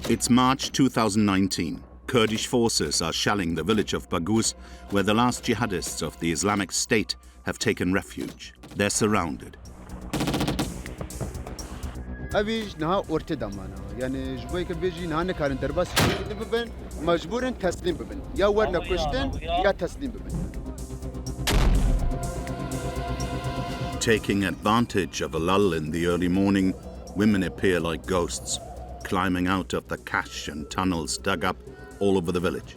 It's March 2019. Kurdish forces are shelling the village of Baghouz, where the last jihadists of the Islamic State have taken refuge. They're surrounded. Taking advantage of a lull in the early morning, women appear like ghosts, climbing out of the cache and tunnels dug up all over the village.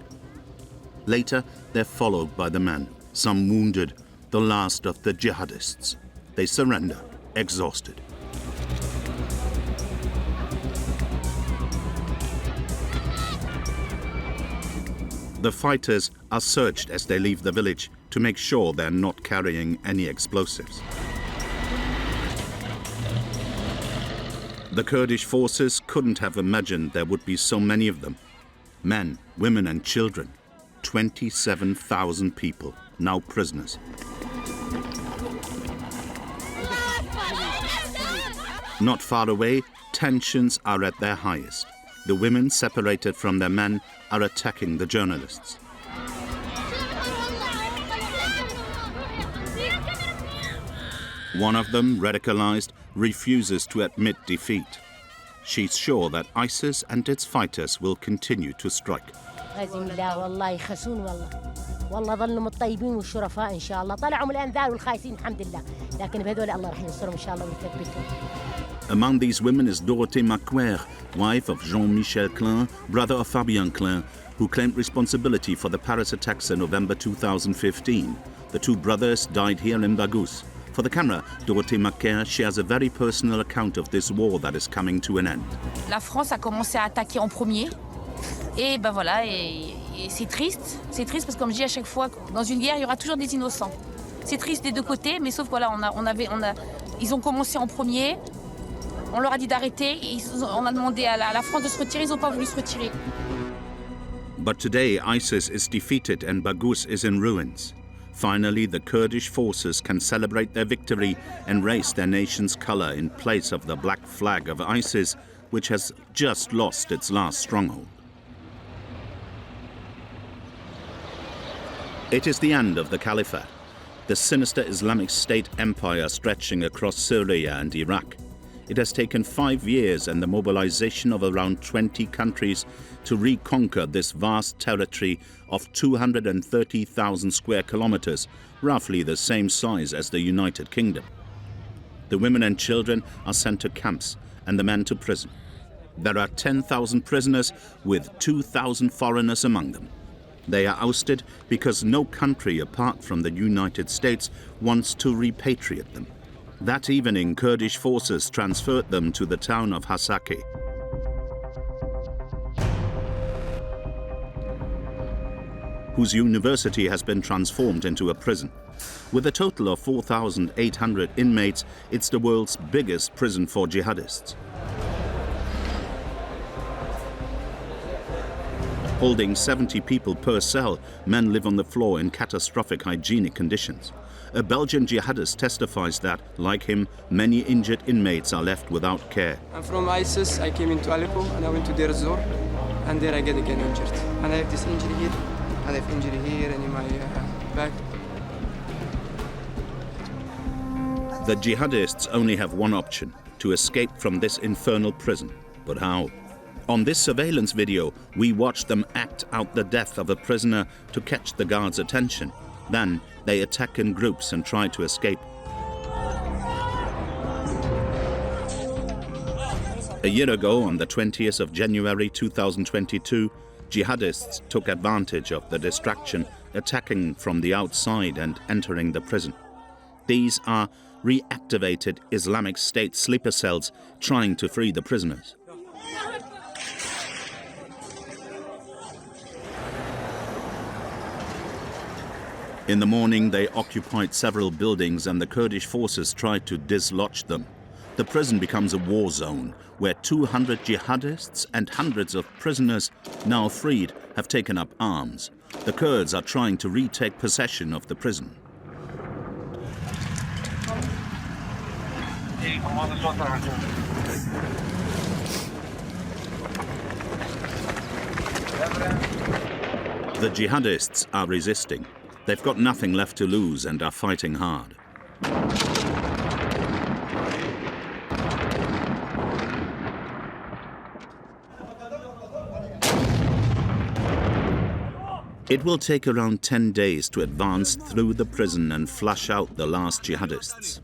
Later, they're followed by the men, some wounded, the last of the jihadists. They surrender, exhausted. The fighters are searched as they leave the village to make sure they're not carrying any explosives. The Kurdish forces couldn't have imagined there would be so many of them. Men, women and children. 27,000 people, now prisoners. Not far away, tensions are at their highest. The women, separated from their men, are attacking the journalists. One of them, radicalized, refuses to admit defeat. She's sure that ISIS and its fighters will continue to strike. Among these women is Dorothée Macquer, wife of Jean-Michel Klein, brother of Fabien Klein, who claimed responsibility for the Paris attacks in November 2015. The two brothers died here in Baghouz. For the camera, Dorothée Macquer shares a very personal account of this war that is coming to an end. La France a commencé à attaquer en premier. Et ben voilà, et c'est triste. C'est triste parce que comme je dis à chaque fois, dans une guerre, il y aura toujours des innocents. C'est triste des deux côtés, mais sauf voilà, ils ont commencé en premier. On leur a dit d'arrêter. On a demandé à la France de se retirer. Ils n'ont pas voulu se retirer. But today, ISIS is defeated and Baghouz is in ruins. Finally, the Kurdish forces can celebrate their victory and raise their nation's color in place of the black flag of ISIS, which has just lost its last stronghold. It is the end of the caliphate, the sinister Islamic State empire stretching across Syria and Iraq. It has taken 5 years and the mobilization of around 20 countries to reconquer this vast territory of 230,000 square kilometers, roughly the same size as the United Kingdom. The women and children are sent to camps and the men to prison. There are 10,000 prisoners with 2,000 foreigners among them. They are ousted because no country apart from the United States wants to repatriate them. That evening, Kurdish forces transferred them to the town of al-Hasakah. Whose university has been transformed into a prison. With a total of 4,800 inmates, it's the world's biggest prison for jihadists. Holding 70 people per cell, men live on the floor in catastrophic hygienic conditions. A Belgian jihadist testifies that, like him, many injured inmates are left without care. I'm from ISIS. I came into Aleppo and I went to Deir ez-Zor, and there I get again injured. And I have this injury here, and I have injury here and in my back. The jihadists only have one option, to escape from this infernal prison. But how? On this surveillance video, we watch them act out the death of a prisoner to catch the guards' attention. Then they attack in groups and try to escape. A year ago, on the 20th of January 2022, jihadists took advantage of the distraction, attacking from the outside and entering the prison. These are reactivated Islamic State sleeper cells trying to free the prisoners. In the morning, they occupied several buildings and the Kurdish forces tried to dislodge them. The prison becomes a war zone where 200 jihadists and hundreds of prisoners, now freed, have taken up arms. The Kurds are trying to retake possession of the prison. The jihadists are resisting. They've got nothing left to lose and are fighting hard. It will take around 10 days to advance through the prison and flush out the last jihadists.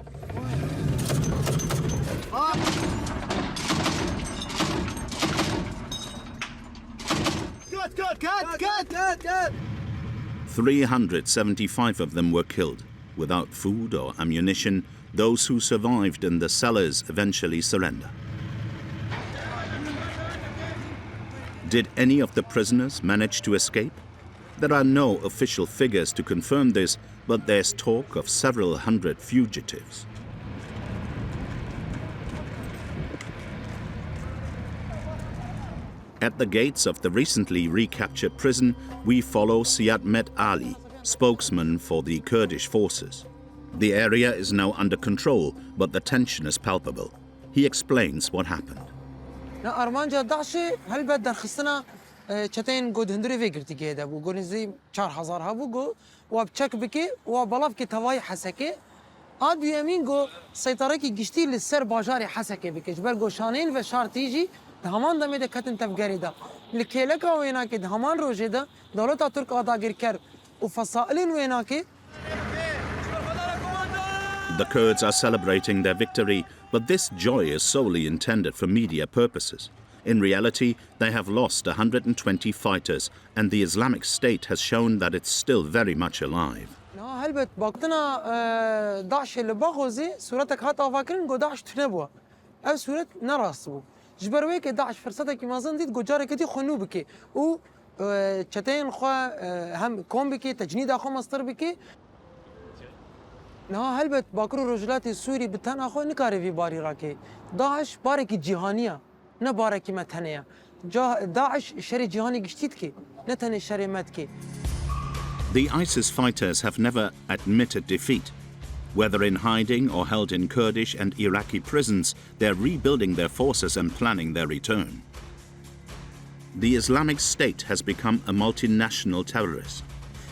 Good. 375 of them were killed. Without food or ammunition, those who survived in the cellars eventually surrender. Did any of the prisoners manage to escape? There are no official figures to confirm this, but there's talk of several hundred fugitives. At the gates of the recently recaptured prison, we follow Siad Met Ali, spokesman for the Kurdish forces. The area is now under control, but the tension is palpable. He explains what happened. چتين قد هندري في قرتي كده وقول زي 4000 هبوقو وبشك بكي وبلاف كي تواي حسكي عاد يمين جو سيطركي قشتي للسر باجاري حسكي بكي جبر جو شانين وشار تيجي دهمان دمي ده كتن تفقري ده لكيلك ويناكي دهمان روجي ده دولتا ترك آداغير كر وفصائلين ويناكي. The Kurds are celebrating their victory, but this joy is solely intended for media purposes. In reality, they have lost 120 fighters, and the Islamic State has shown that it's still very much alive. هلبت باقتنا داعش اللي باغوزي صورتك هات افاكرين جو داعش تنبوا او صورت نراسبو جبرويك داعش فرصتك ما زنديت جو جاركتي خنوبك و چتين خو هم كوم بكي تجنيد اخو مصدر بكي هلبت باكرو رجلات السوري بتن اخو نكاري في باري راكي داعش بارك جهانيه نبارك متنيا داعش شري جهاني قشتيتكي نتني شري متكي. The ISIS fighters have never admitted defeat. Whether in hiding or held in Kurdish and Iraqi prisons, they're rebuilding their forces and planning their return. The Islamic State has become a multinational terrorist.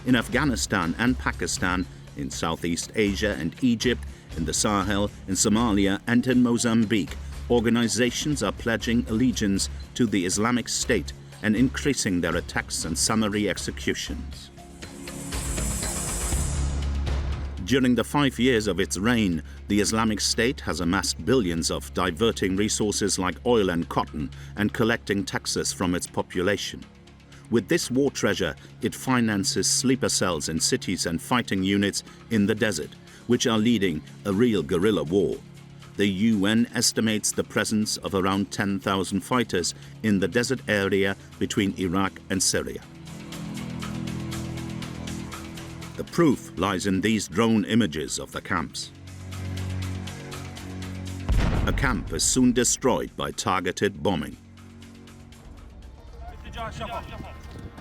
In Afghanistan and Pakistan, in Southeast Asia and Egypt, in the Sahel, in Somalia and in Mozambique, organizations are pledging allegiance to the Islamic State and increasing their attacks and summary executions. During the 5 years of its reign, the Islamic State has amassed billions of diverting resources like oil and cotton and collecting taxes from its population. With this war treasure, it finances sleeper cells in cities and fighting units in the desert, which are leading a real guerrilla war. The UN estimates the presence of around 10,000 fighters in the desert area between Iraq and Syria. The proof lies in these drone images of the camps. A camp is soon destroyed by targeted bombing.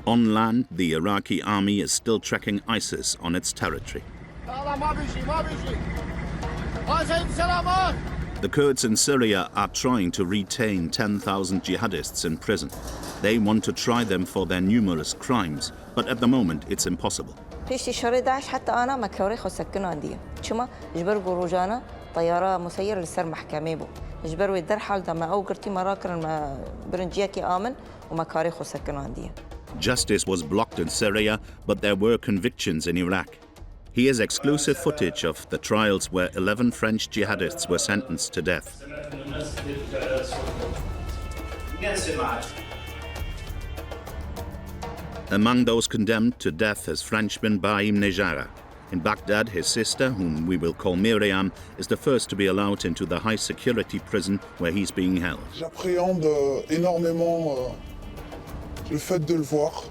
On land, the Iraqi army is still tracking ISIS on its territory. The Kurds in Syria are trying to retain 10,000 jihadists in prison. They want to try them for their numerous crimes, but at the moment it's impossible. في شهر 11 حتى أنا مكوري خسكنوا عندي شما جبر جروجانا طيارة مسيرة للسر محكمة بو جبر ويدر حال دما أو قرتي مراكر ما برنجيكي آمن ومكاري خسكنوا عندي. Justice was blocked in Syria, but there were convictions in Iraq. Here's exclusive footage of the trials where 11 French jihadists were sentenced to death. Among those condemned to death is Frenchman Baim Nejara. In Baghdad, his sister, whom we will call Miriam, is the first to be allowed into the high-security prison where he's being held. J'appréhende énormément le fait de le voir.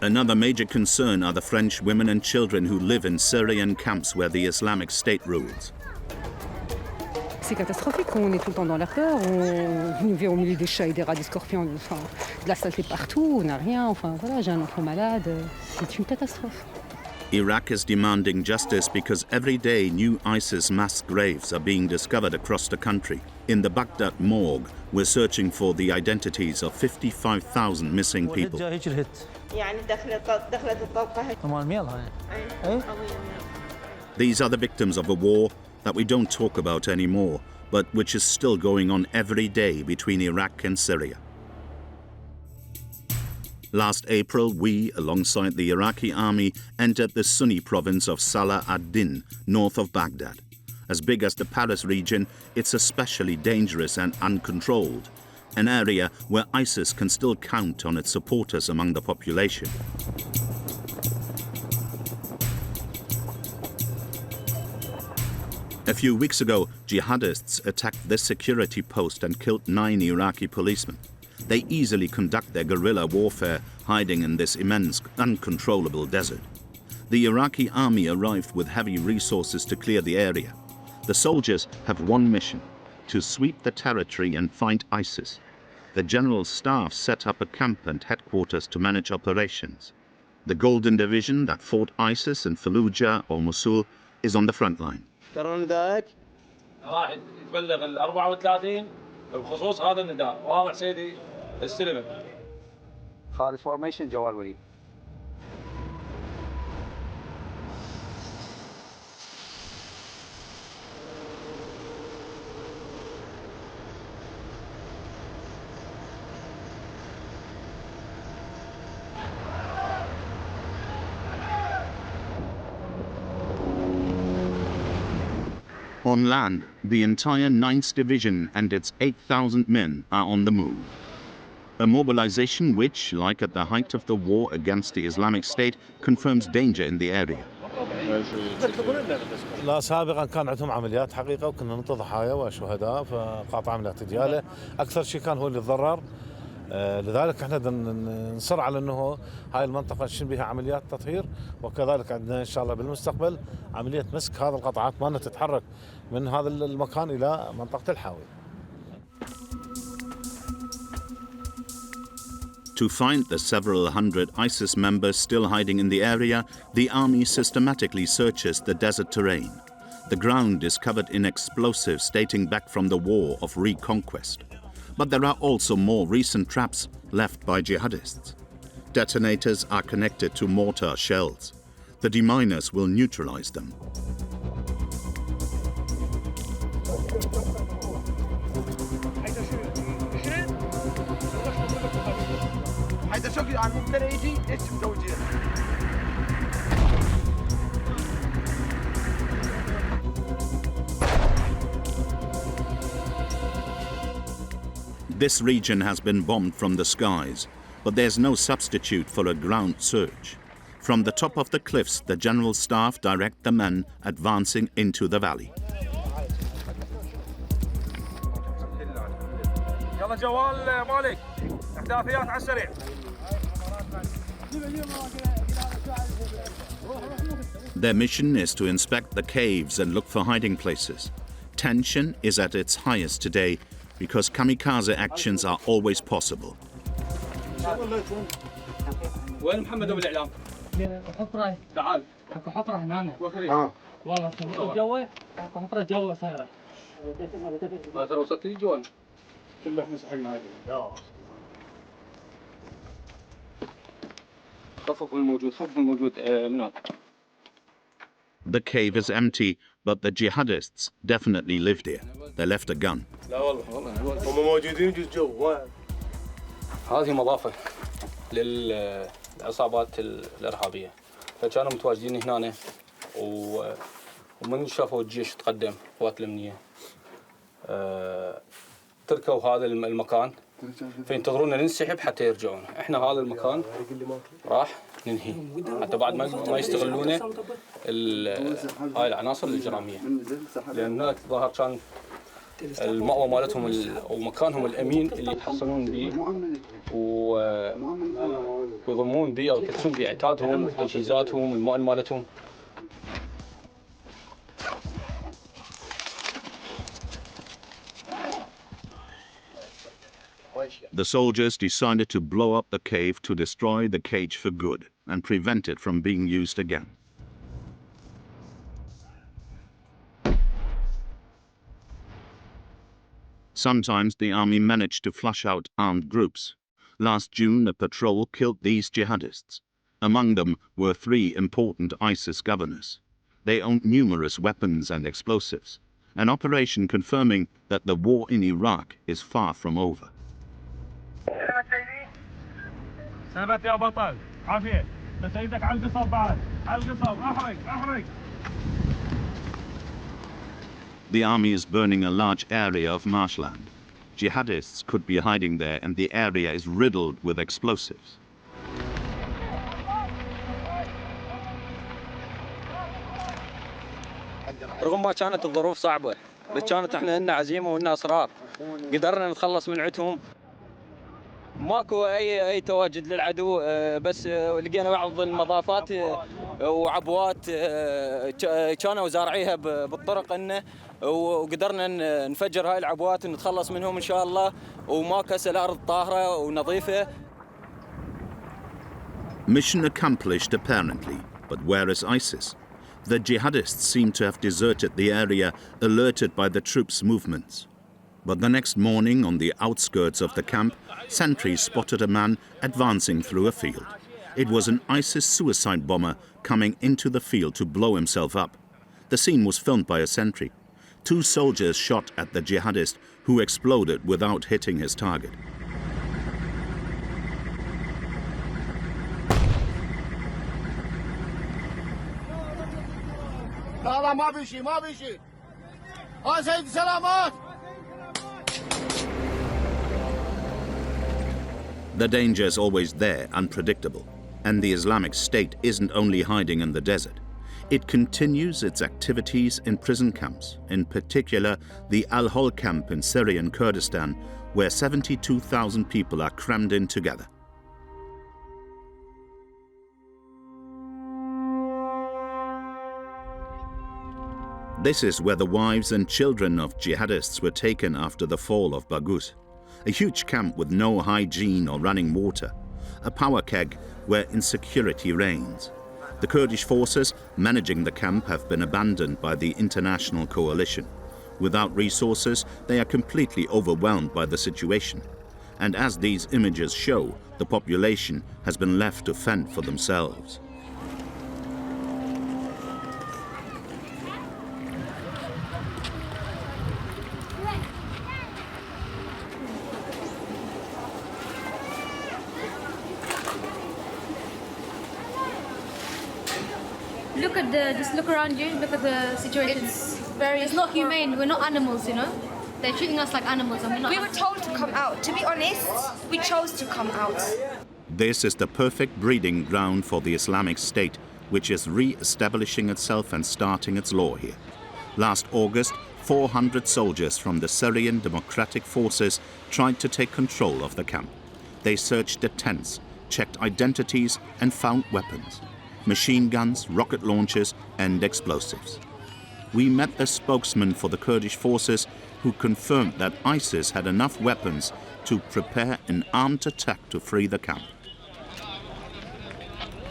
Another major concern are the French women and children who live in Syrian camps where the Islamic State rules. C'est catastrophique, on est tout le temps dans la peur, on nous vit au milieu des chats et des rats, des scorpions, enfin, de la saleté partout, on n'a rien, enfin voilà, j'ai un enfant malade, c'est une catastrophe. Iraq is demanding justice because every day new ISIS mass graves are being discovered across the country. In the Baghdad morgue, we're searching for the identities of 55,000 missing people. These are the victims of a war that we don't talk about anymore, but which is still going on every day between Iraq and Syria. Last April, we, alongside the Iraqi army, entered the Sunni province of Salah ad-Din, north of Baghdad. As big as the Paris region, it's especially dangerous and uncontrolled, an area where ISIS can still count on its supporters among the population. A few weeks ago, jihadists attacked this security post and killed 9 Iraqi policemen. They easily conduct their guerrilla warfare, hiding in this immense, uncontrollable desert. The Iraqi army arrived with heavy resources to clear the area. The soldiers have one mission: to sweep the territory and find ISIS. The general staff set up a camp and headquarters to manage operations. The Golden Division that fought ISIS in Fallujah or Mosul is on the front line. واحد يبلغ ال 34 بخصوص هذا النداء واضح سيدي استلمه. خالد فورميشن جوال وليد. On land, the entire 9th Division and its 8,000 men are on the move. A mobilization which, like at the height of the war against the Islamic State, confirms danger in the area. لا سابقا كان عندهم عمليات حقيقة وكنا ننطي ضحايا وشهداء فقاطع عمليات اغتيال. أكثر شيء كان هو اللي تضرر. لذلك احنا نصر على انه هاي المنطقه نشن بها عمليات تطهير، وكذلك عندنا ان شاء الله بالمستقبل عمليه مسك هذه القطاعات ما تتحرك من هذا المكان الى منطقه الحاوي. To find the several hundred ISIS members still hiding in the area, the army systematically searches the desert terrain. The ground is covered in explosives dating back from the war of reconquest. But there are also more recent traps left by jihadists. Detonators are connected to mortar shells. The deminers will neutralize them. This region has been bombed from the skies, but there's no substitute for a ground search. From the top of the cliffs, the general staff direct the men advancing into the valley. Their mission is to inspect the caves and look for hiding places. Tension is at its highest today, because kamikaze actions are always possible. وين محمد ابو الاعلام؟ حفرة تعال حفرة هنا والله جوه حفرة جوه صايرة ما ترى وصلت لي جوه كله احنا سحقنا عليه. خفف الموجود من هنا. The cave is empty, but the jihadists definitely lived here. They left a gun. لا والله هم موجودين جزء جو. هذه مضافة للعصابات الإرهابية، فكانوا متواجدين هنا ومن شافوا الجيش تقدم قوات الأمنية تركوا هذا المكان فينتظرونا ننسحب حتى يرجعون. احنا هذا المكان راح ننهي حتى بعد ما يستغلونه هاي العناصر الإجرامية، لأن هناك ظهر كان المأوى مالتهم ومكانهم الأمين اللي يتحصنون به ويضمون به أو يكتسون به عتادهم تجهيزاتهم المؤن مالتهم. The soldiers decided to blow up the cave to destroy the cage for good and prevent it from being used again. Sometimes the army managed to flush out armed groups. Last June, a patrol killed these jihadists. Among them were 3 important ISIS governors. They owned numerous weapons and explosives, an operation confirming that the war in Iraq is far from over. The army is burning a large area of marshland. Jihadists could be hiding there, and the area is riddled with explosives. رغم ما كانت الظروف صعبة بس كانت احنا لنا عزيمة ولنا اصرار قدرنا نتخلص من عندهم ماكو اي تواجد للعدو بس لقينا بعض المضافات وعبوات كانوا زارعيها بالطرق انه وقدرنا نفجر هاي العبوات ونتخلص منهم ان شاء الله وماكو الارض طاهرة ونظيفة. Mission accomplished apparently, but where is ISIS? The jihadists seem to have deserted the area alerted by the troops' movements. But the next morning, on the outskirts of the camp, sentries spotted a man advancing through a field. It was an ISIS suicide bomber coming into the field to blow himself up. The scene was filmed by a sentry. 2 soldiers shot at the jihadist, who exploded without hitting his target. The danger is always there, unpredictable. And the Islamic State isn't only hiding in the desert. It continues its activities in prison camps, in particular the al-Hol camp in Syrian Kurdistan, where 72,000 people are crammed in together. This is where the wives and children of jihadists were taken after the fall of Baghouz, a huge camp with no hygiene or running water, a power keg where insecurity reigns. The Kurdish forces managing the camp have been abandoned by the international coalition. Without resources, they are completely overwhelmed by the situation. And as these images show, the population has been left to fend for themselves. Just look around you, look at the situation. It's not humane, we're not animals, you know? They're treating us like animals and we're not. We were told to come out. To be honest, we chose to come out. This is the perfect breeding ground for the Islamic State, which is re-establishing itself and starting its law here. Last August, 400 soldiers from the Syrian Democratic Forces tried to take control of the camp. They searched the tents, checked identities and found weapons. Machine guns, rocket launchers and explosives. We met the spokesman for the Kurdish forces who confirmed that ISIS had enough weapons to prepare an armed attack to free the camp.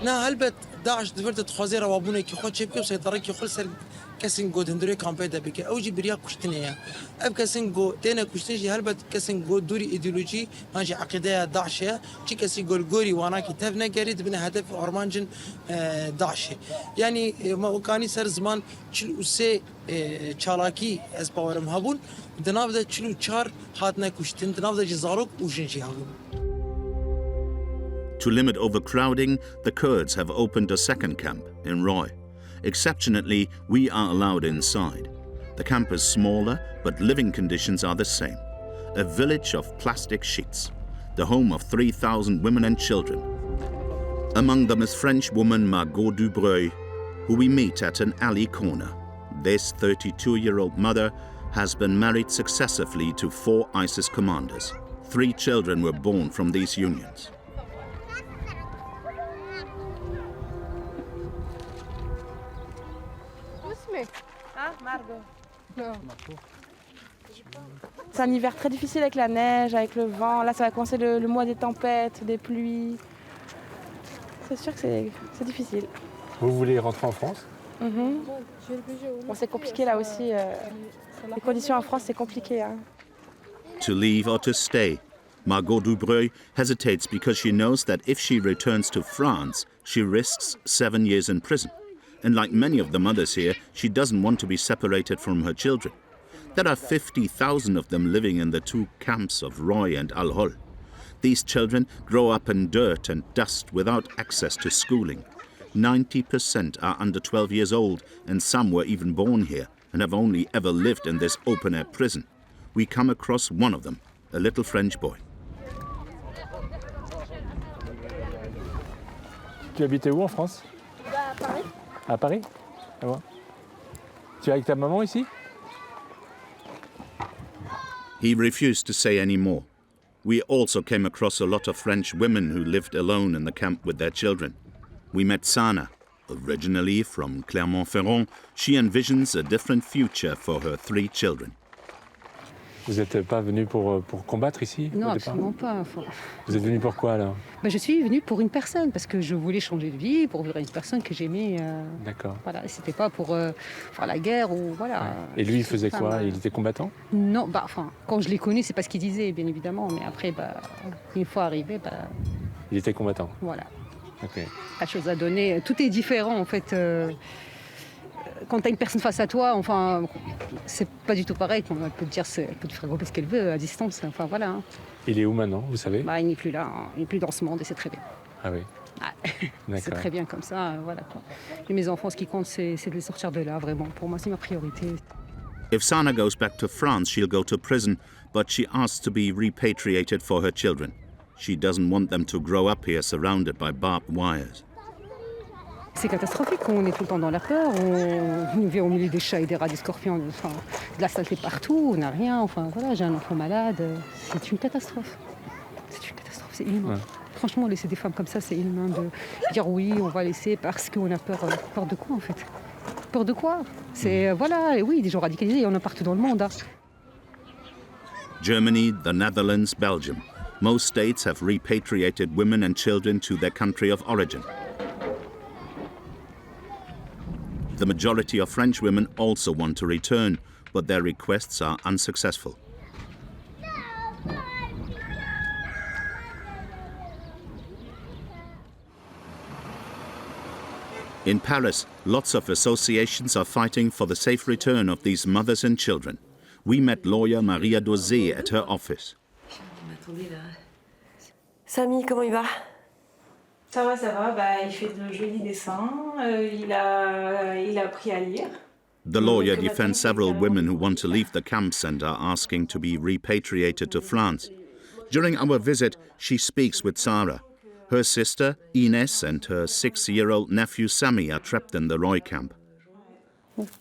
نا هلبت داعش دفرت خوازي روابونه كي خود شبكه وسيطره كي خل سر كسين جو دندري كامبيدا بك اوجي بريا كشتنيا اب كسين جو تينا كشتنجي هلبت كسين جو دوري ايديولوجي ماشي عقيده داعشه شي كسين جول جوري وانا كتاب نقريد بن هدف ارمانجن داعشه يعني ما كاني سر زمان تشل وسي تشالاكي از باورم هابون دنافده تشلو تشار هاتنا كشتن دنافده جزاروك وجنجي هابون. To limit overcrowding, the Kurds have opened a second camp in Roy. Exceptionally, we are allowed inside. The camp is smaller, but living conditions are the same. A village of plastic sheets, the home of 3,000 women and children. Among them is French woman Margot Dubreuil, who we meet at an alley corner. This 32-year-old mother has been married successively to 4 ISIS commanders. 3 children were born from these unions. C'est un hiver très difficile avec la neige, avec le vent. Là, ça va commencer le mois des tempêtes, des pluies. C'est sûr que c'est difficile. Vous voulez rentrer en France? Bon, c'est compliqué là aussi. Les conditions en France, c'est compliqué. Hein. to leave or to stay. Margot Dubreuil hesitates because she knows that if she returns to France, she risks 7 years in prison. And like many of the mothers here, she doesn't want to be separated from her children. There are 50,000 of them living in the 2 camps of Roy and Al-Hol. These children grow up in dirt and dust without access to schooling. 90% are under 12 years old, and some were even born here and have only ever lived in this open-air prison. We come across one of them, a little French boy. Tu habitais où en France? À Paris. À Paris? Ah bon. Tu es avec ta maman ici? He refused to say any more. We also came across a lot of French women who lived alone in the camp with their children. We met Sana. Originally from Clermont-Ferrand, she envisions a different future for her 3 children. Vous n'êtes pas venu pour combattre ici? Non, au départ? absolument pas. Vous êtes venu pour quoi alors? Je suis venue pour une personne, parce que je voulais changer de vie, pour vivre une personne que j'aimais. D'accord. Voilà, c'était pas pour faire la guerre ou voilà. Ouais. Et lui, il faisait quoi? Il était combattant? Non, quand je l'ai connu, c'est pas ce qu'il disait, bien évidemment, mais après, une fois arrivé, il était combattant. Voilà. Ok. La chose à donner, tout est différent en fait. Quand tu as une personne face à toi, c'est pas du tout pareil. Elle peut te dire, elle peut te faire grouper ce qu'elle veut à distance. Enfin voilà. Hein. Il est où maintenant, vous savez? Il n'est plus là, hein. Il n'est plus dans ce monde et c'est très bien. Ah oui. C'est très bien comme ça, voilà quoi. Et mes enfants, ce qui compte, c'est de les sortir de là, vraiment. Pour moi, c'est ma priorité. If Sana goes back to France, she'll go to prison, but she asks to be repatriated for her children. She doesn't want them to grow up here surrounded by barbed wires. C'est catastrophique, on est tout le temps dans la peur, on vit au milieu des chats et des rats, des scorpions, de la saleté partout, on n'a rien, j'ai un enfant malade, c'est une catastrophe. C'est une catastrophe, c'est inhumain. Ouais. Franchement, laisser des femmes comme ça, c'est inhumain de dire oui, on va laisser parce qu'on a peur. Peur de quoi en fait? Peur de quoi? C'est, des gens radicalisés, il y en a partout dans le monde. Hein. Germany, the Netherlands, Belgium. Most states have repatriated women and children to their country of origin. The majority of French women also want to return, but their requests are unsuccessful. In Paris, lots of associations are fighting for the safe return of these mothers and children. We met lawyer Maria Dosé at her office. Samy, comment il va? Ça va, il fait de jolis dessins, il a appris à lire. The lawyer defends several women who want to leave the camps and are asking to be repatriated to France. During our visit, she speaks with Sarah. Her sister, Inès, and her 6-year-old nephew, Sami, are trapped in the Roy camp.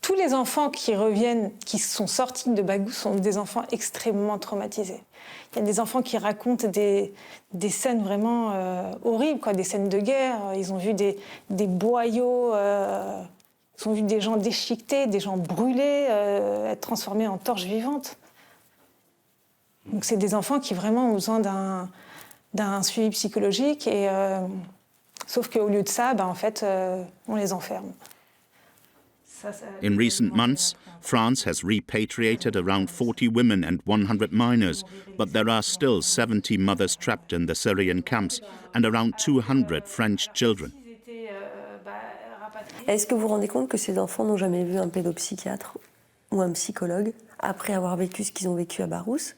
Tous les enfants qui reviennent, qui sont sortis de Baghouz, sont des enfants extrêmement traumatisés. Il y a des enfants qui racontent des scènes vraiment horribles, des scènes de guerre. Ils ont vu des boyaux, ils ont vu des gens déchiquetés, des gens brûlés, être transformés en torches vivantes. Donc c'est des enfants qui vraiment ont besoin d'un suivi psychologique, sauf qu'au lieu de ça, en fait, on les enferme. In recent months, France has repatriated around 40 women and 100 minors, but there are still 70 mothers trapped in the Syrian camps and around 200 French children. Est-ce que vous vous rendez compte que ces enfants n'ont jamais vu un pédopsychiatre ou un psychologue après avoir vécu ce qu'ils ont vécu à Baghouz?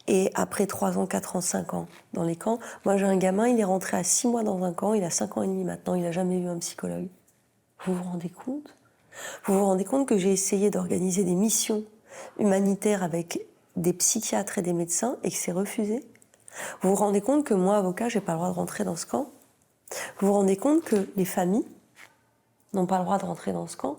Et après 3 ans, 4 ans, 5 ans dans les camps, moi j'ai un gamin, il est rentré à 6 mois dans un camp, il a 5 ans et demi maintenant, il n'a jamais vu un psychologue. Vous vous rendez compte? Vous vous rendez compte que j'ai essayé d'organiser des missions humanitaires avec des psychiatres et des médecins et que c'est refusé? Vous vous rendez compte que moi, avocat, j'ai pas le droit de rentrer dans ce camp? Vous vous rendez compte que les familles n'ont pas le droit de rentrer dans ce camp?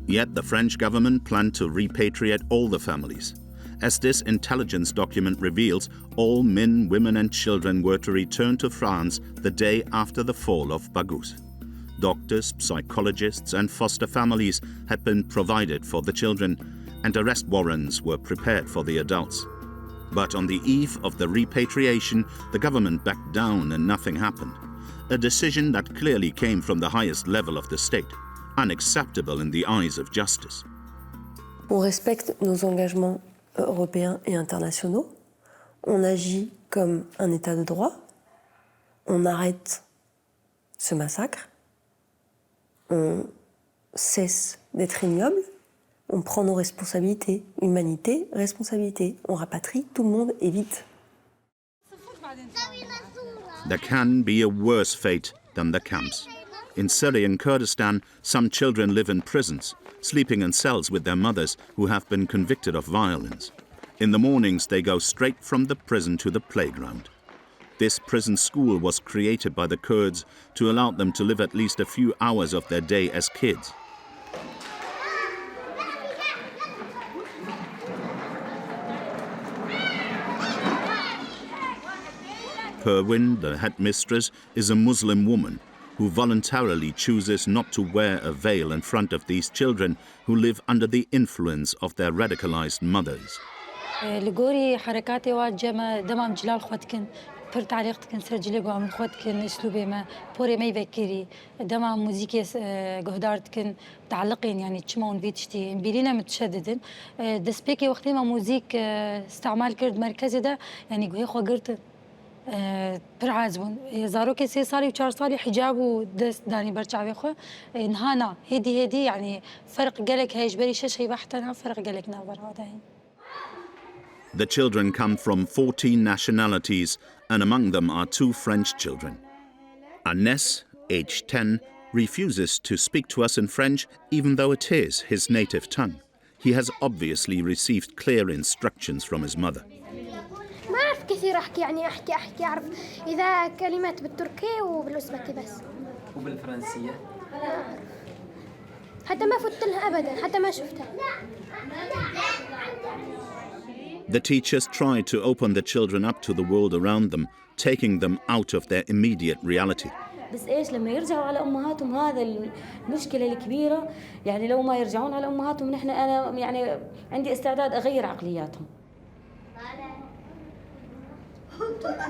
Yet the French government planned to repatriate all the families. As this intelligence document reveals, all men, women and children were to return to France the day after the fall of Baghouz. Doctors, psychologists and foster families had been provided for the children, and arrest warrants were prepared for the adults. But on the eve of the repatriation, the government backed down and nothing happened. A decision that clearly came from the highest level of the state, unacceptable in the eyes of justice. On respecte nos engagements européens et internationaux. On agit comme un État de droit. On arrête ce massacre. On cesse d'être ignoble. On prend nos responsabilités. Humanité, responsabilité. On rapatrie tout le monde et vite. There can be a worse fate than the camps. In Syria and Kurdistan, some children live in prisons, sleeping in cells with their mothers who have been convicted of violence. In the mornings, they go straight from the prison to the playground. This prison school was created by the Kurds to allow them to live at least a few hours of their day as kids. Perwin, the headmistress, is a Muslim woman who voluntarily chooses not to wear a veil in front of these children who live under the influence of their radicalized mothers. لقوري حركاتي واجمة دمام جلال خوتكن پر تعليقتكن سرجلي قوام خوتكن اسلوبي ما بوري ما يفكري دمام موزيكي قهدارتكن تعلقين يعني تشمون فيتشتي بيلينا متشددن دسبيكي وقتي ما موزيك استعمال كرد مركزي ده يعني قوي خو قرت برعازبون زاروكي 3 صالي و4 صالي حجاب ودست داني برجع خو نهانا هدي يعني فرق قالك هيج بري شي بحتنا فرق قالك نابر هذا. The children come from 14 nationalities, and among them are 2 French children. Anes, aged 10, refuses to speak to us in French, even though it is his native tongue. He has obviously received clear instructions from his mother. ما أعرف كثير أحكي يعني أحكي أعرف إذا كلمات بالتركي وبالأوزبكي بس. وبالفرنسية؟ حتى ما فت لها أبداً حتى ما شفتها. The teachers try to open the children up to the world around them, taking them out of their immediate reality. بس إيش لما يرجعوا على أمهاتهم هذا المشكلة الكبيرة يعني لو ما يرجعون على أمهاتهم نحن أنا يعني عندي استعداد أغير عقلياتهم.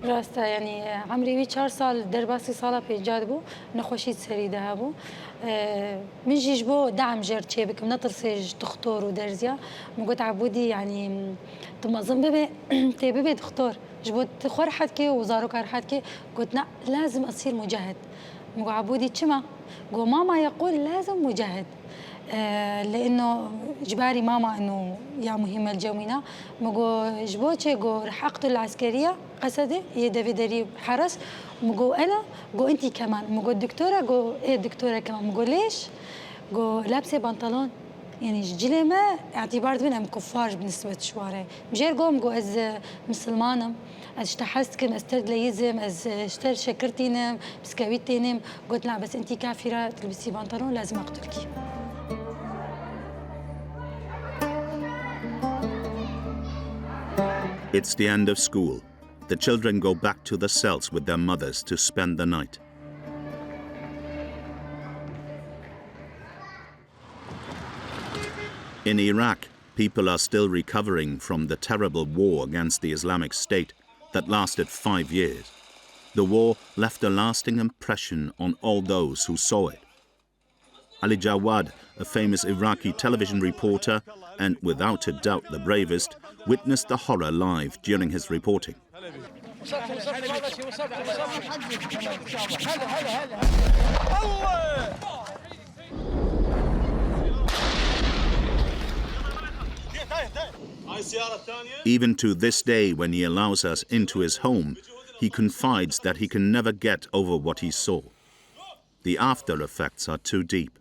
راستا يعني عمري 4 سال درباسي صالة بيجادبو نخوشيت سري دهابو من جيجبو دعم جرتشي بك منطرسي دكتور ودرزيا مقوت عبودي يعني تمازن بيبي دكتور جبوت خور حدكي وزارو كار حدكي قلت لازم أصير مجاهد مقو عبودي تشما قو ماما يقول لازم مجاهد لأنه جباري ماما إنه يا مهمة الجوينة مقو جبوتشي قو رح أقتل العسكرية قصدي هي دافيدري حرس مقو أنا قو أنتي كمان مقو الدكتورة قو إيه الدكتورة كمان مقو ليش قو لابسة بنطلون يعني جيلي ما اعتبار بينهم كفار بالنسبة شوارع مجير قو مقو أز مسلمانة از اشتحستكم از تردليزم از اشتر شكرتينم بسكويتينم قلت لا بس أنتي كافرة تلبسي بنطلون لازم أقتلكي. It's the end of school. The children go back to the cells with their mothers to spend the night. In Iraq, people are still recovering from the terrible war against the Islamic State that lasted 5 years. The war left a lasting impression on all those who saw it. Ali Jawad, a famous Iraqi television reporter, and without a doubt the bravest, witnessed the horror live during his reporting. Even to this day, when he allows us into his home, he confides that he can never get over what he saw. The after effects are too deep.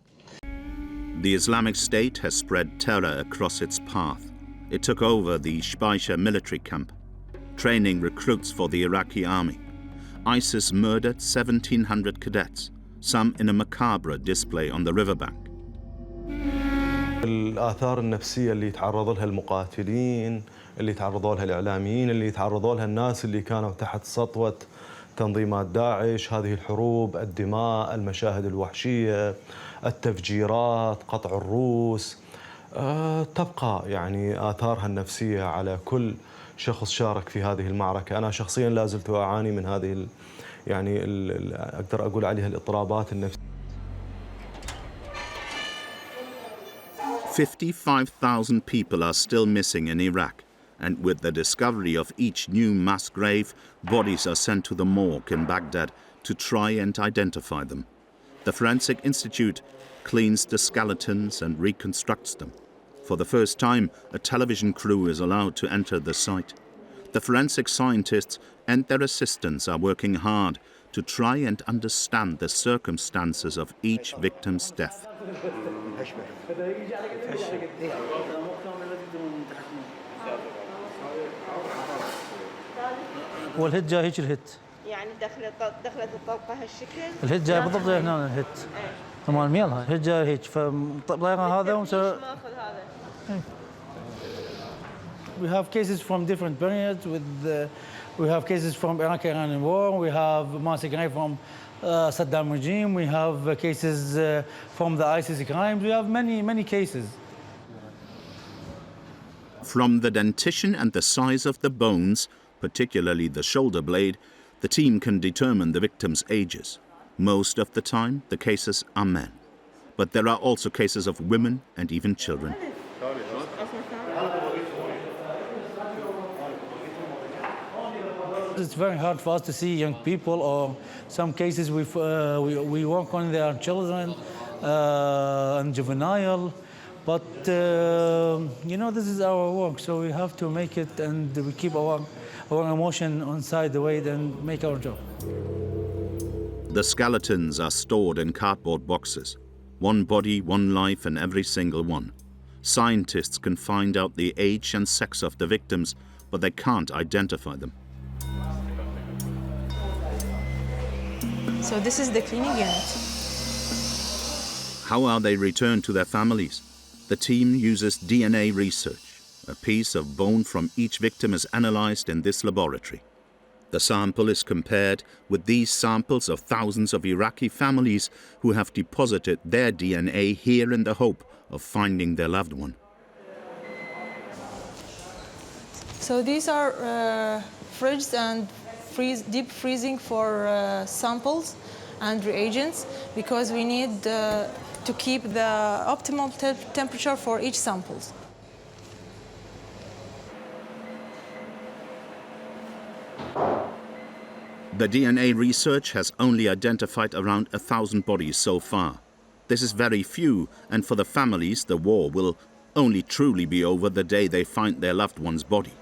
The Islamic State has spread terror across its path. It took over the Shbaisha military camp, training recruits for the Iraqi army. ISIS murdered 1,700 cadets, some in a macabre display on the riverbank. الآثار النفسية اللي يتعرض لها المقاتلين، اللي يتعرضوا لها الإعلاميين، اللي يتعرضوا لها الناس اللي كانوا تحت سطوة تنظيمات داعش، هذه الحروب، الدماء، المشاهد الوحشية، التفجيرات، قطع الروس، تبقى يعني آثارها النفسية على كل شخص شارك في هذه المعركة. أنا شخصياً لا زلت أعاني من هذه يعني أقدر أقول عليها الاضطرابات النفسية. 55,000 people are still missing in Iraq, and with the discovery of each new mass grave, bodies are sent to the morgue in Baghdad to try and identify them. The Forensic Institute cleans the skeletons and reconstructs them. For the first time, a television crew is allowed to enter the site. The forensic scientists and their assistants are working hard to try and understand the circumstances of each victim's death. والهجة هيك الهت يعني دخلت الطلقه هالشكل الهجة بالضبط زي هنا الهت كمان ميلها الهجة هيك فطلقنا هذا ومسوي ماخذ هذا. We have cases from different periods. We have cases from Iraq and Syria war. We have massacre from Saddam regime. We have cases from the ISIS crimes. We have many cases. From the dentition and the size of the bones, particularly the shoulder blade, the team can determine the victims' ages. Most of the time, the cases are men. But there are also cases of women and even children. It's very hard for us to see young people, or some cases we work on their children and juvenile. But, this is our work, so we have to make it, and we keep our emotion inside the way and make our job. The skeletons are stored in cardboard boxes. One body, one life in every single one. Scientists can find out the age and sex of the victims, but they can't identify them. So this is the cleaning unit. How are they returned to their families? The team uses DNA research. A piece of bone from each victim is analyzed in this laboratory. The sample is compared with these samples of thousands of Iraqi families who have deposited their DNA here in the hope of finding their loved one. So these are fridges and deep freezing for samples and reagents, because we need to keep the optimal temperature for each sample. The DNA research has only identified around 1,000 bodies so far. This is very few, and for the families, the war will only truly be over the day they find their loved one's body.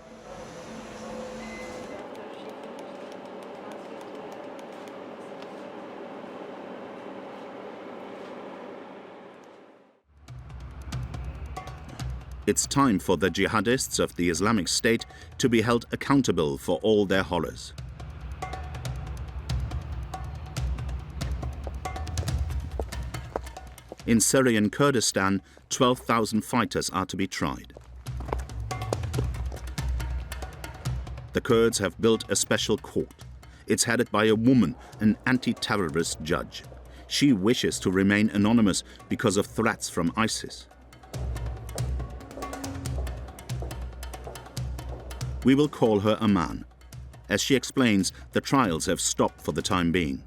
It's time for the jihadists of the Islamic State to be held accountable for all their horrors. In Syrian Kurdistan, 12,000 fighters are to be tried. The Kurds have built a special court. It's headed by a woman, an anti-terrorist judge. She wishes to remain anonymous because of threats from ISIS. We will call her Aman. As she explains, the trials have stopped for the time being.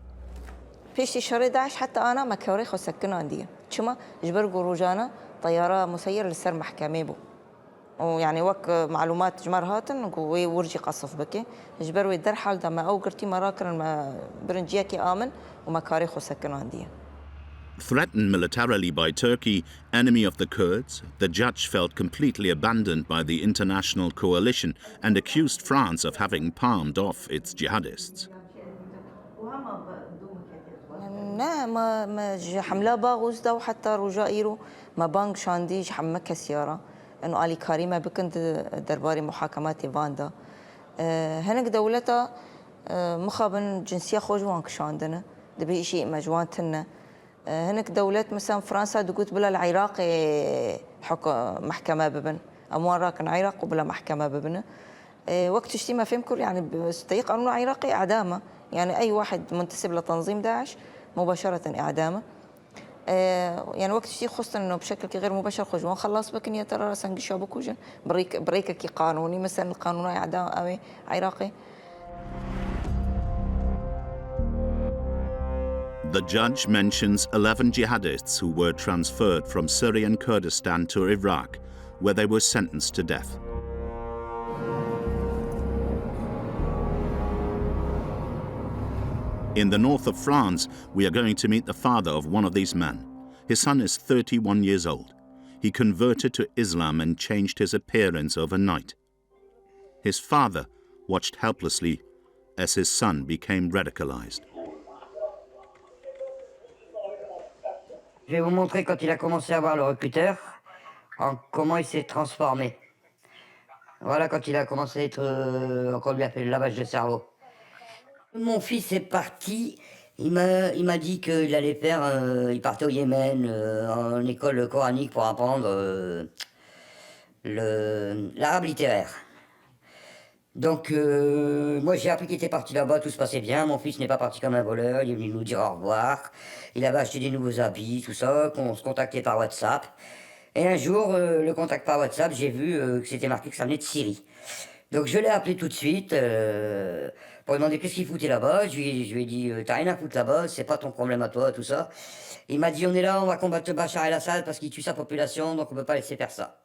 في شهر 11 حتى أنا ما كوريخ وسكنوا عندي. شما جبر جروجانا طيارة مسيرة للسر محكمة بو. ويعني وك معلومات جمر هاتن وورجي قصف بكي. جبر ويدر حال دما أو قرتي مراكر ما برنجيكي آمن وما كوريخ وسكنوا عندي. Threatened militarily by Turkey, enemy of the Kurds, the judge felt completely abandoned by the international coalition and accused France of having palmed off its jihadists. لا ما حملة باغوز ده وحتى رجائيرو ما بانك شانديج حمك سيارة إنه آلي كريمة بكنت درباري محاكمات فاندا هناك دولته مخابن جنسية خوجوان كشاندنا دبي شيء مجوانتنا هناك دولة مثلا فرنسا دقوت بلا العراقي حكم محكمة ببن أموال راكن عراق وبلا محكمة ببن وقت اشتي ما فهم كل يعني بستيق قانون عراقي إعدامه يعني أي واحد منتسب لتنظيم داعش مباشرة إعدامه يعني وقت شيء خصوصا إنه بشكل غير مباشر خجوان خلاص بكن يا ترى سنجشوا بكوجن بريكة كي قانوني مثلا القانون إعدام أمي عراقي. The judge mentions 11 jihadists who were transferred from Syrian Kurdistan to Iraq, where they were sentenced to death. In the north of France, we are going to meet the father of one of these men. His son is 31 years old. He converted to Islam and changed his appearance overnight. His father watched helplessly as his son became radicalized. Je vais vous montrer quand il a commencé à voir le recruteur, comment il s'est transformé. Voilà quand il a commencé à être, qu'on lui a fait le lavage de cerveau. Mon fils est parti, il m'a dit qu'il allait faire, il partait au Yémen, en école coranique pour apprendre l'arabe littéraire. Donc moi j'ai appris qu'il était parti là-bas, tout se passait bien, mon fils n'est pas parti comme un voleur, il est venu nous dire au revoir, il avait acheté des nouveaux habits, tout ça, qu'on se contactait par WhatsApp. Et un jour, le contact par WhatsApp, j'ai vu que c'était marqué que ça venait de Syrie. Donc je l'ai appelé tout de suite pour lui demander qu'est-ce qu'il foutait là-bas. Je lui ai dit, t'as rien à foutre là-bas, c'est pas ton problème à toi, tout ça. Il m'a dit, on est là, on va combattre Bachar el-Assad parce qu'il tue sa population, donc on peut pas laisser faire ça.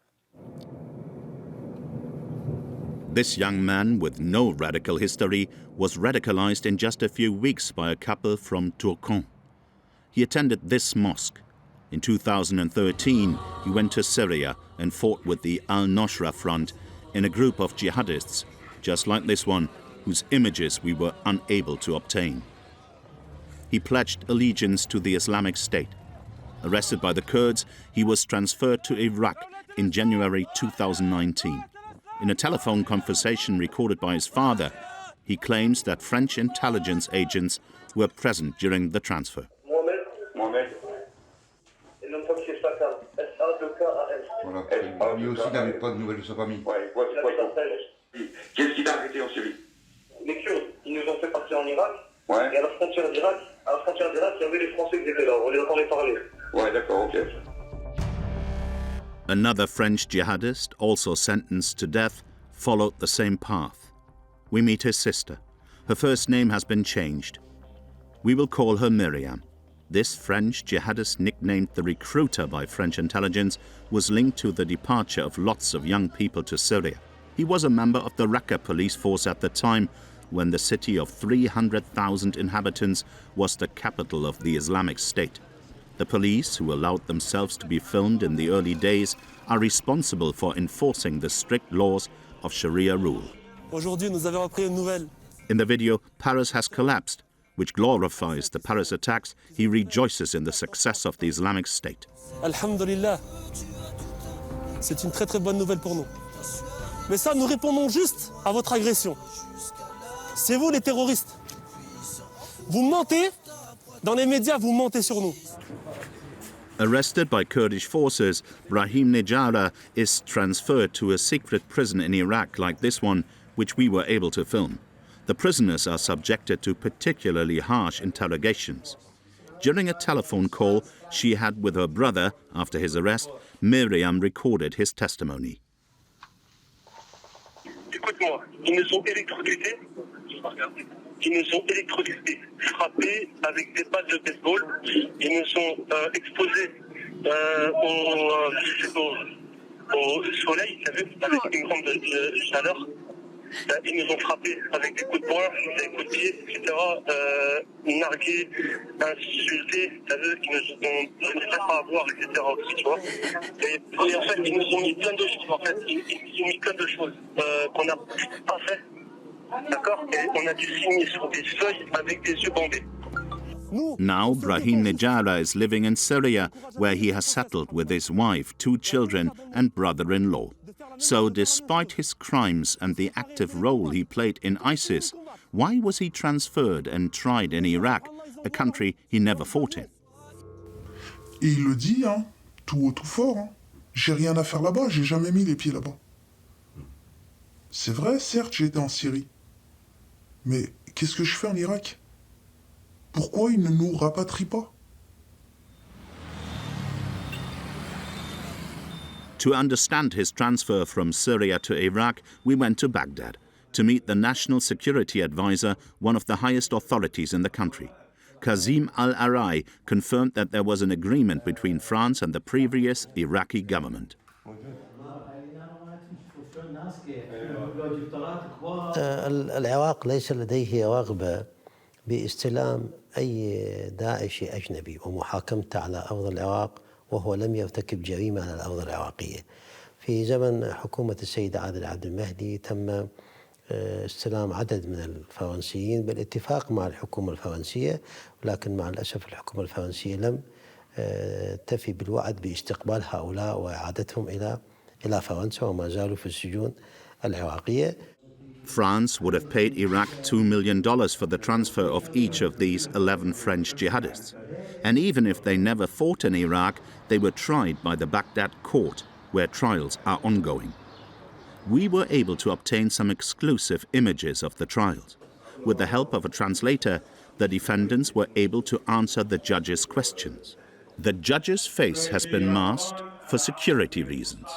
This young man with no radical history was radicalized in just a few weeks by a couple from Kirkuk. He attended this mosque. In 2013, he went to Syria and fought with the al-Nusra Front in a group of jihadists, just like this one, whose images we were unable to obtain. He pledged allegiance to the Islamic State. Arrested by the Kurds, he was transferred to Iraq in January 2019. In a telephone conversation recorded by his father, he claims that French intelligence agents were present during the transfer. Voilà. Lui aussi n'avait pas de nouvelles de sa famille. Qu'est-ce qu'il a arrêté en Syrie? Les Kurdes, ils nous ont fait partir en Irak. Ouais. Et à la frontière d'Irak, il y avait les Français qui étaient là. On les entendait parler. Ouais, d'accord, ok. Another French jihadist, also sentenced to death, followed the same path. We meet his sister. Her first name has been changed. We will call her Miriam. This French jihadist, nicknamed the Recruiter by French intelligence, was linked to the departure of lots of young people to Syria. He was a member of the Raqqa police force at the time, when the city of 300,000 inhabitants was the capital of the Islamic State. The police, who allowed themselves to be filmed in the early days, are responsible for enforcing the strict laws of Sharia rule. Aujourd'hui, nous avons appris une nouvelle. In the video, Paris has collapsed, which glorifies the Paris attacks. He rejoices in the success of the Islamic State. Alhamdulillah, c'est une très très bonne nouvelle pour nous. Mais ça, nous répondons juste à votre agression. C'est vous les terroristes. Vous mentez, dans les médias, vous mentez sur nous. Arrested by Kurdish forces, Brahim Nejara is transferred to a secret prison in Iraq like this one, which we were able to film. The prisoners are subjected to particularly harsh interrogations. During a telephone call she had with her brother after his arrest, Miriam recorded his testimony. Écoute-moi, ils nous ont électrocutés. Ils nous ont électrocutés, frappés avec des balles de baseball. Ils nous ont exposés au soleil, avec une grande chaleur. Ils nous ont frappés avec des coups de poing, des coups de pied, etc. Nargués, insultés, ils nous ont fait pas avoir, etc. aussi, tu vois. Et en fait, ils nous ont mis plein de choses, en fait. Ils nous ont mis plein de choses qu'on n'a pas fait. D'accord? Et on a dû signer sur des feuilles avec des yeux bandés. Now, Brahim Nejara is living in Syria, where he has settled with his wife, 2 children, and brother-in-law. So, despite his crimes and the active role he played in ISIS, why was he transferred and tried in Iraq, a country he never fought in? Et il le dit, hein, tout haut, tout fort. Hein. J'ai rien à faire là-bas, j'ai jamais mis les pieds là-bas. C'est vrai, certes, j'ai été en Syrie. Mais qu'est-ce que je fais en Irak? Pourquoi ils ne nous rapatrient pas? To understand his transfer from Syria to Iraq, we went to Baghdad to meet the National Security Advisor, one of the highest authorities in the country. Kazim al-Arai confirmed that there was an agreement between France and the previous Iraqi government. العراق ليس لديه رغبة باستلام أي داعشي أجنبي ومحاكمته على أرض العراق وهو لم يرتكب جريمة على الأرض العراقية. في زمن حكومة السيد عادل عبد المهدي تم استلام عدد من الفرنسيين بالاتفاق مع الحكومة الفرنسية، ولكن مع الأسف الحكومة الفرنسية لم تفي بالوعد باستقبال هؤلاء وإعادتهم إلى فرنسا وما زالوا في السجون العراقية. France would have paid Iraq $2 million for the transfer of each of these 11 French jihadists. And even if they never fought in Iraq, they were tried by the Baghdad court, where trials are ongoing. We were able to obtain some exclusive images of the trials. With the help of a translator, the defendants were able to answer the judge's questions. The judge's face has been masked for security reasons.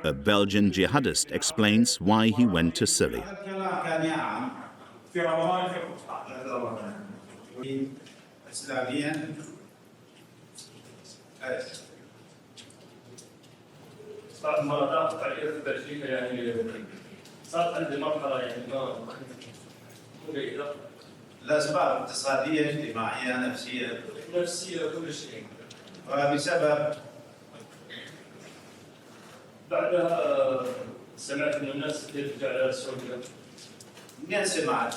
A Belgian jihadist explains why he went to Syria. الأسباب اقتصادية اجتماعية نفسية كل شيء وبسبب بعدها سمعت من الناس كيف ترجع على السعودية. منين سمعت؟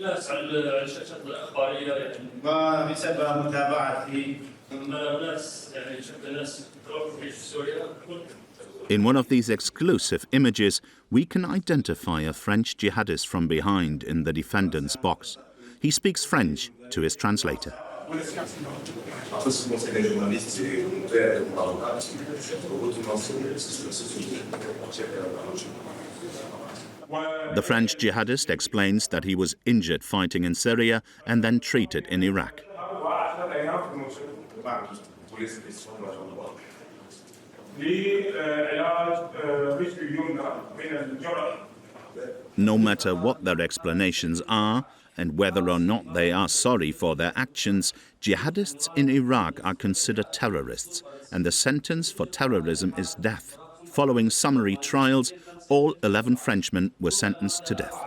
ناس على الشاشات الإخبارية يعني. وبسبب متابعتي ناس يعني شفت ناس تروح في سوريا. In one of these exclusive images, we can identify a French jihadist from behind in the defendant's box. He speaks French to his translator. The French jihadist explains that he was injured fighting in Syria and then treated in Iraq. No matter what their explanations are, and whether or not they are sorry for their actions, jihadists in Iraq are considered terrorists, and the sentence for terrorism is death. Following summary trials, all 11 Frenchmen were sentenced to death.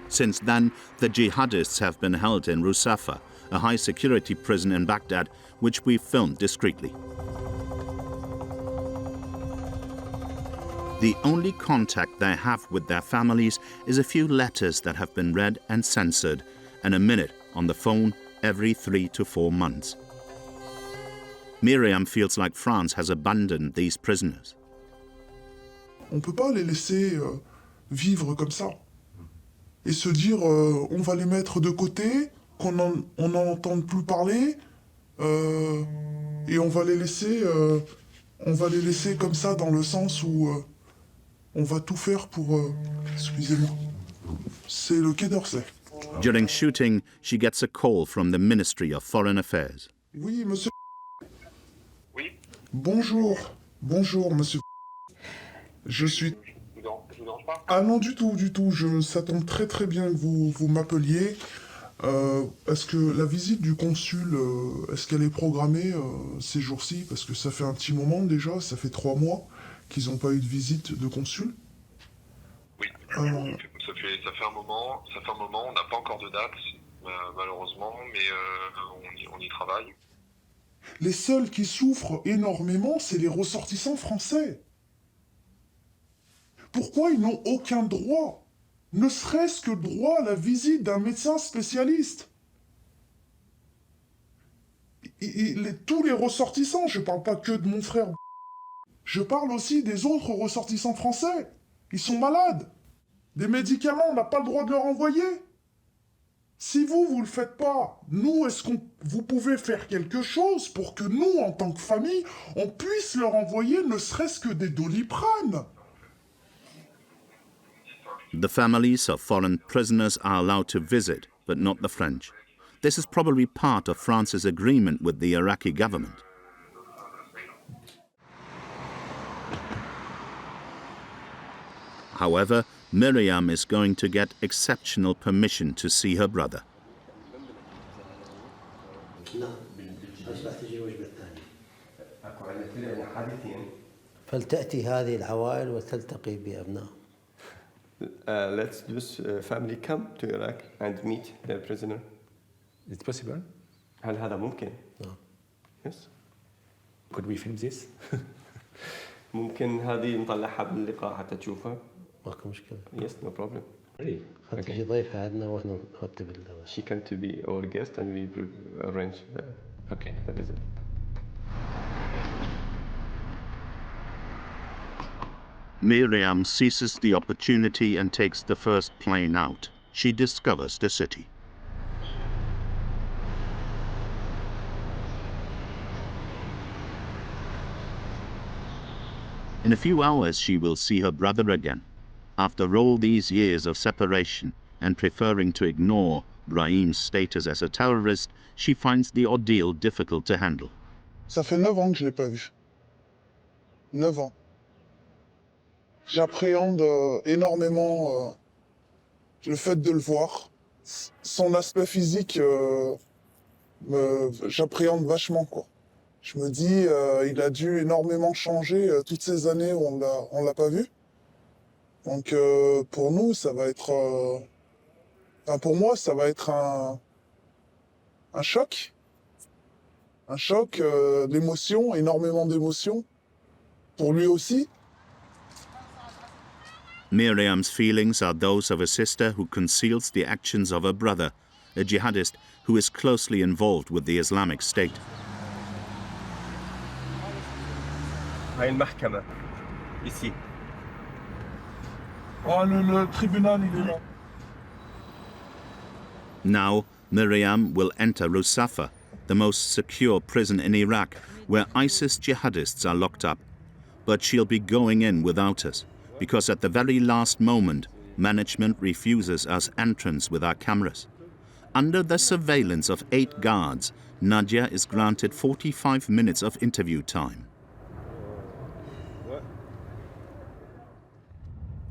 Since then, the jihadists have been held in Rusafa, a high-security prison in Baghdad, which we filmed discreetly. The only contact they have with their families is a few letters that have been read and censored, and a minute on the phone every 3 to 4 months. Miriam feels like France has abandoned these prisoners. On ne peut pas les laisser vivre comme ça et se dire on va les mettre de côté, qu'on n'en entende plus parler et on va les laisser comme ça dans le sens où on va tout faire pour... excusez-moi. C'est le Quai d'Orsay. During shooting, she gets a call from the Ministry of Foreign Affairs. Oui, monsieur. Oui. Bonjour, monsieur. Je suis... Ah non, du tout. Ça tombe très très bien que vous m'appeliez. Est-ce que la visite du consul, est-ce qu'elle est programmée ces jours-ci? Parce que ça fait un petit moment déjà, ça fait 3 mois qu'ils n'ont pas eu de visite de consul. Oui, ça fait un moment, on n'a pas encore de date, malheureusement, mais on y travaille. Les seuls qui souffrent énormément, c'est les ressortissants français. Pourquoi ils n'ont aucun droit? Ne serait-ce que droit à la visite d'un médecin spécialiste. Tous les ressortissants, je ne parle pas que de mon frère, je parle aussi des autres ressortissants français. Ils sont malades. Des médicaments, on n'a pas le droit de leur envoyer. Si vous ne le faites pas, nous, est-ce que vous pouvez faire quelque chose pour que nous, en tant que famille, on puisse leur envoyer ne serait-ce que des Doliprane? The families of foreign prisoners are allowed to visit, but not the French. This is probably part of France's agreement with the Iraqi government. However, Miriam is going to get exceptional permission to see her brother. فلتأتي هذه العوائل وتلتقي بأبنائهم. Let's this family come to Iraq and meet their prisoner. Is it possible? هل هذا ممكن؟ Yes. Could we film this? ممكن هذه نطلعها باللقاء حتى تشوفها. ماكو مشكلة. Yes, no problem. Really? خاطر شي ضيفة عندنا واحنا نرتب She came to be our guest and we arrange the visit. Miriam seizes the opportunity and takes the first plane out. She discovers the city. In a few hours, she will see her brother again. After all these years of separation and preferring to ignore Brahim's status as a terrorist, she finds the ordeal difficult to handle. Ça fait 9 ans que je ne l'ai pas vu. 9 ans. J'appréhende énormément le fait de le voir. Son aspect physique, j'appréhende vachement, quoi. Je me dis, il a dû énormément changer toutes ces années où on l'a pas vu. Donc pour nous, ça va être... Enfin, pour moi, ça va être un choc. Un choc d'émotions, énormément d'émotions. Pour lui aussi. Miriam's feelings are those of a sister who conceals the actions of her brother, a jihadist who is closely involved with the Islamic State. هاي المحكمة. Ici. Oh, le tribunal, il est là. Now, Miriam will enter Rusafa, the most secure prison in Iraq, where ISIS jihadists are locked up. But she'll be going in without us, because at the very last moment, management refuses us entrance with our cameras. Under the surveillance of 8 guards, Nadia is granted 45 minutes of interview time.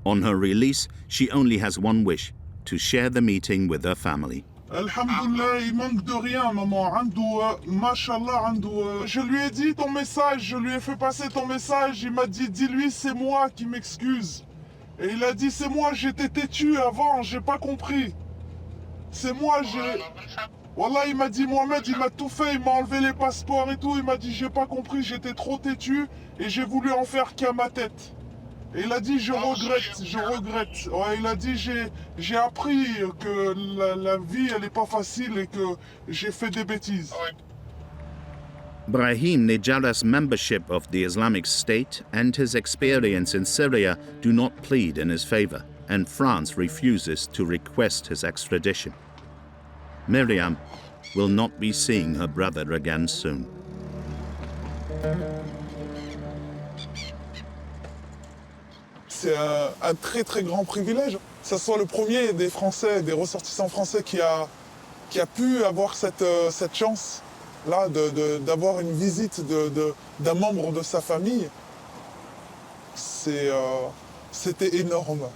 On her release, she only has one wish, to share the meeting with her family. Alhamdulillah, il manque de rien, maman. Mashallah, je lui ai dit ton message, je lui ai fait passer ton message. Il m'a dit, dis-lui, c'est moi qui m'excuse. Et il a dit, c'est moi, j'étais têtu avant, j'ai pas compris. C'est moi, Wallah, il m'a dit, Mohamed, il m'a tout fait, il m'a enlevé les passeports et tout. Il m'a dit, j'ai pas compris, j'étais trop têtu et j'ai voulu en faire qu'à ma tête. Et il a dit, je regrette. Ouais, il a dit, j'ai appris que la vie, elle n'est pas facile et que j'ai fait des bêtises. Brahim Nejara's membership of the Islamic State and his experience in Syria do not plead in his favor, and France refuses to request his extradition. Miriam will not be seeing her brother again soon. C'est un très très grand privilège. Que ce soit le premier des Français, des ressortissants français qui a pu avoir cette chance-là d'avoir une visite d'un membre de sa famille. C'était énorme.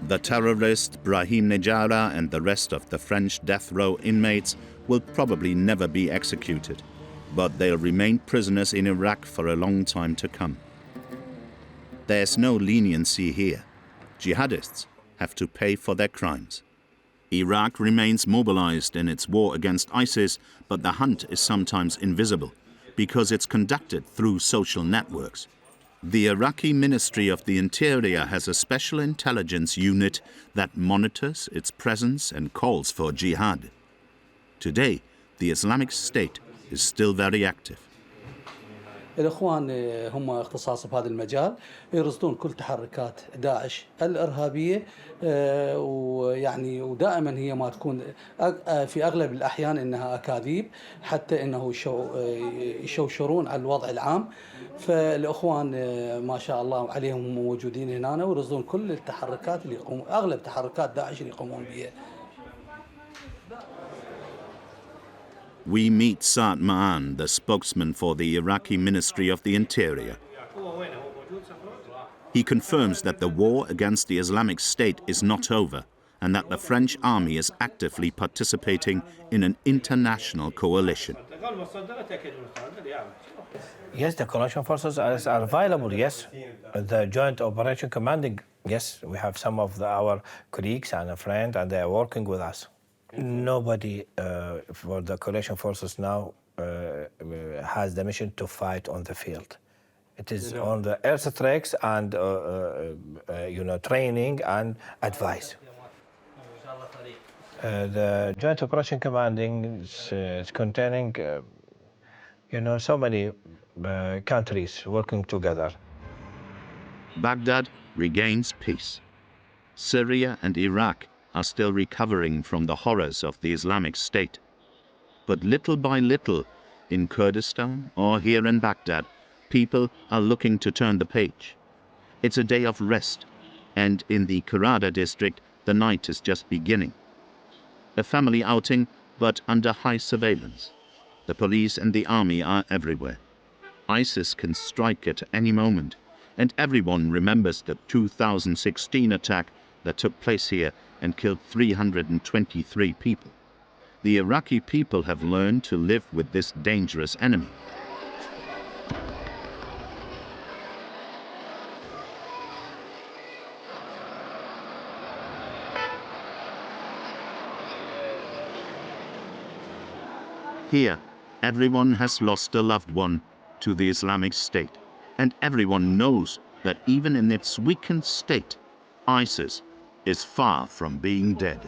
The terrorist Brahim Nejara and the rest of the French death row inmates will probably never be executed, but they'll remain prisoners in Iraq for a long time to come. There's no leniency here. Jihadists have to pay for their crimes. Iraq remains mobilized in its war against ISIS, but the hunt is sometimes invisible because it's conducted through social networks. The Iraqi Ministry of the Interior has a special intelligence unit that monitors its presence and calls for jihad. Today, the Islamic State is still very active. الإخوان هم اختصاص بهذا المجال يرصدون كل تحركات داعش الإرهابية ويعني ودائما هي ما تكون في أغلب الأحيان إنها أكاذيب حتى إنه يشوشرون على الوضع العام فالإخوان ما شاء الله عليهم موجودين هنا ويرصدون كل التحركات اللي أغلب تحركات داعش اللي يقومون بها. We meet Saad Ma'an, the spokesman for the Iraqi Ministry of the Interior. He confirms that the war against the Islamic State is not over and that the French army is actively participating in an international coalition. Yes, the coalition forces are available, yes. The Joint Operation Commanding, yes, we have some of our colleagues and a friend, and they are working with us. Nobody for the coalition forces now has the mission to fight on the field. It is on the airstrikes and training and advice. The Joint Operation Commanding is containing, so many countries working together. Baghdad regains peace. Syria and Iraq are still recovering from the horrors of the Islamic State. But little by little, in Kurdistan or here in Baghdad, people are looking to turn the page. It's a day of rest, and in the Karada district, the night is just beginning. A family outing, but under high surveillance. The police and the army are everywhere. ISIS can strike at any moment, and everyone remembers the 2016 attack that took place here and killed 323 people. The Iraqi people have learned to live with this dangerous enemy. Here, everyone has lost a loved one to the Islamic State, and everyone knows that even in its weakened state, ISIS is far from being dead.